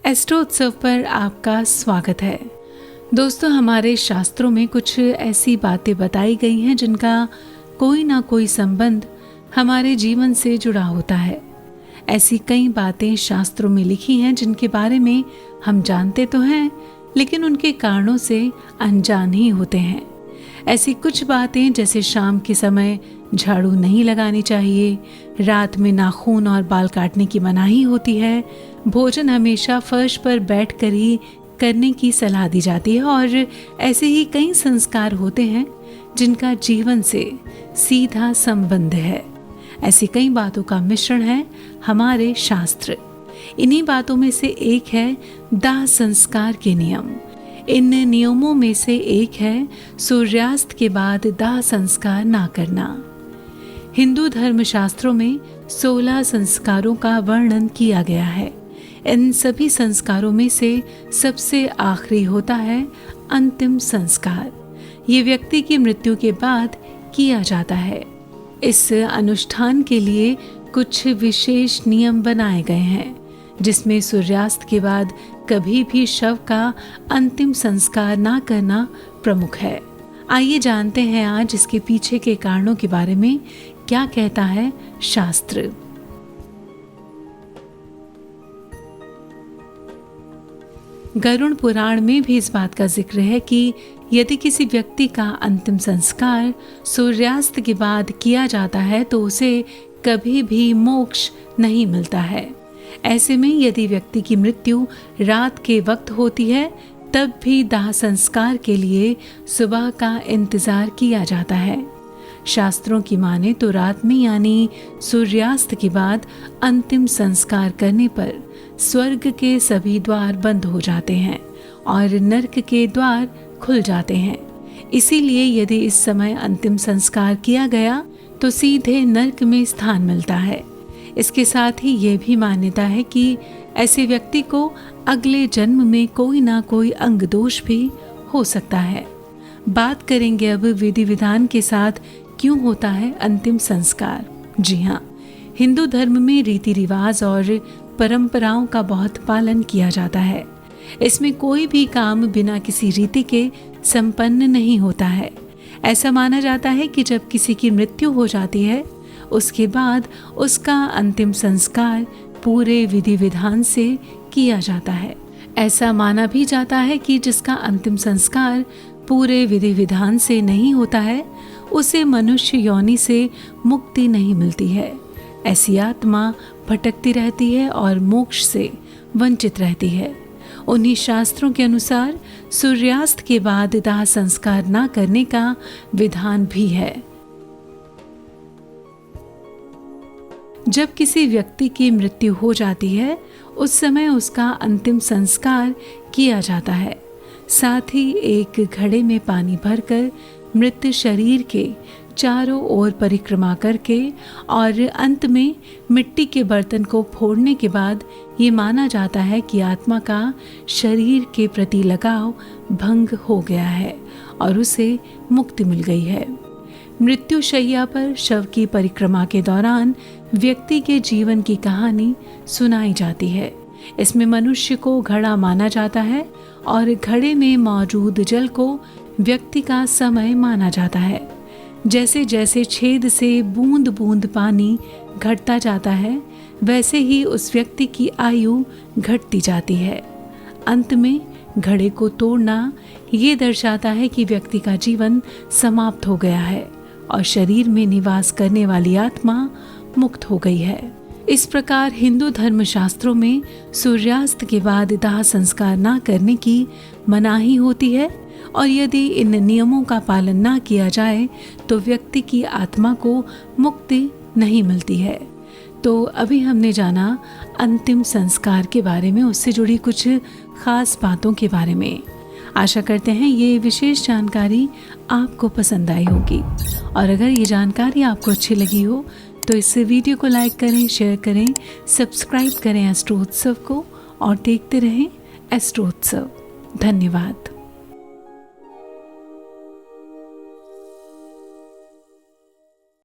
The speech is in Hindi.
एस्ट्रो उत्सव पर आपका स्वागत है। दोस्तों, हमारे शास्त्रों में कुछ ऐसी बातें बताई गई हैं जिनका कोई ना कोई संबंध हमारे जीवन से जुड़ा होता है। ऐसी कई बातें शास्त्रों में लिखी हैं जिनके बारे में हम जानते तो हैं, लेकिन उनके कारणों से अनजान ही होते हैं। ऐसी कुछ बातें जैसे शाम के समय झाड़ू नहीं लगानी चाहिए, रात में नाखून और बाल काटने की मनाही होती है, भोजन हमेशा फर्श पर बैठकर ही करने की सलाह दी जाती है और ऐसे ही कई संस्कार होते हैं जिनका जीवन से सीधा संबंध है। ऐसी कई बातों का मिश्रण है हमारे शास्त्र। इन्हीं बातों में से एक है दाह संस्कार के नियम। इन नियमों में से एक है सूर्यास्त के बाद दाह संस्कार ना करना। हिंदू धर्म शास्त्रों में 16 संस्कारों का वर्णन किया गया है। इन सभी संस्कारों में से सबसे आखिरी होता है अंतिम संस्कार। ये व्यक्ति की मृत्यु के बाद किया जाता है। इस अनुष्ठान के लिए कुछ विशेष नियम बनाए गए हैं, जिसमें सूर्यास्त के बाद कभी भी शव का अंतिम संस्कार ना करना प्रमुख है। आइए जानते हैं आज इसके पीछे के कारणों के बारे में क्या कहता है शास्त्र। गरुड़ पुराण में भी इस बात का जिक्र है कि यदि किसी व्यक्ति का अंतिम संस्कार सूर्यास्त के बाद किया जाता है तो उसे कभी भी मोक्ष नहीं मिलता है। ऐसे में यदि व्यक्ति की मृत्यु रात के वक्त होती है तब भी दाह संस्कार के लिए सुबह का इंतजार किया जाता है। शास्त्रों की माने तो रात में यानी सूर्यास्त के बाद अंतिम संस्कार करने पर स्वर्ग के सभी द्वार बंद हो जाते हैं और नरक के द्वार खुल जाते हैं। इसीलिए यदि इस समय अंतिम संस्कार किया गया तो सीधे नरक में स्थान मिलता है। इसके साथ ही ये भी मान्यता है कि ऐसे व्यक्ति को अगले जन्म में कोई ना कोई अंग दोष भी हो सकता है। बात करेंगे अब विधि विधान के साथ क्यों होता है अंतिम संस्कार। जी हाँ, हिंदू धर्म में रीति रिवाज और परंपराओं का बहुत पालन किया जाता है। इसमें कोई भी काम बिना किसी रीति के संपन्न नहीं होता है। ऐसा माना जाता है कि जब किसी की मृत्यु हो जाती है उसके बाद उसका अंतिम संस्कार पूरे विधि विधान से किया जाता है। ऐसा माना भी जाता है कि जिसका अंतिम संस्कार पूरे विधि विधान से नहीं होता है उसे मनुष्य योनि से मुक्ति नहीं मिलती है। ऐसी आत्मा भटकती रहती है और मोक्ष से वंचित रहती है। उन्हीं शास्त्रों के अनुसार सूर्यास्त के बाद दाह संस्कार न करने का विधान भी है। जब किसी व्यक्ति की मृत्यु हो जाती है उस समय उसका अंतिम संस्कार किया जाता है। साथ ही एक घड़े में पानी भरकर मृत शरीर के चारों ओर परिक्रमा करके और अंत में मिट्टी के बर्तन को फोड़ने के बाद ये माना जाता है कि आत्मा का शरीर के प्रति लगाव भंग हो गया है और उसे मुक्ति मिल गई है। मृत्यु शैया पर शव की परिक्रमा के दौरान व्यक्ति के जीवन की कहानी सुनाई जाती है। इसमें मनुष्य को घड़ा माना जाता है और घड़े में मौजूद जल को व्यक्ति का समय माना जाता है। जैसे जैसे छेद से बूंद बूंद पानी घटता जाता है वैसे ही उस व्यक्ति की आयु घटती जाती है। अंत में घड़े को तोड़ना ये दर्शाता है कि व्यक्ति का जीवन समाप्त हो गया है और शरीर में निवास करने वाली आत्मा मुक्त हो गई है। इस प्रकार हिंदू धर्म शास्त्रों में सूर्यास्त के बाद दाह संस्कार ना करने की मनाही होती है और यदि इन नियमों का पालन ना किया जाए तो व्यक्ति की आत्मा को मुक्ति नहीं मिलती है। तो अभी हमने जाना अंतिम संस्कार के बारे में, उससे जुड़ी कुछ खास बातों के बारे में। आशा करते हैं ये विशेष जानकारी आपको पसंद आई होगी और अगर ये जानकारी आपको अच्छी लगी हो तो इस वीडियो को लाइक करें, शेयर करें, सब्सक्राइब करें एस्ट्रो उत्सव को और देखते रहें एस्ट्रो उत्सव। धन्यवाद।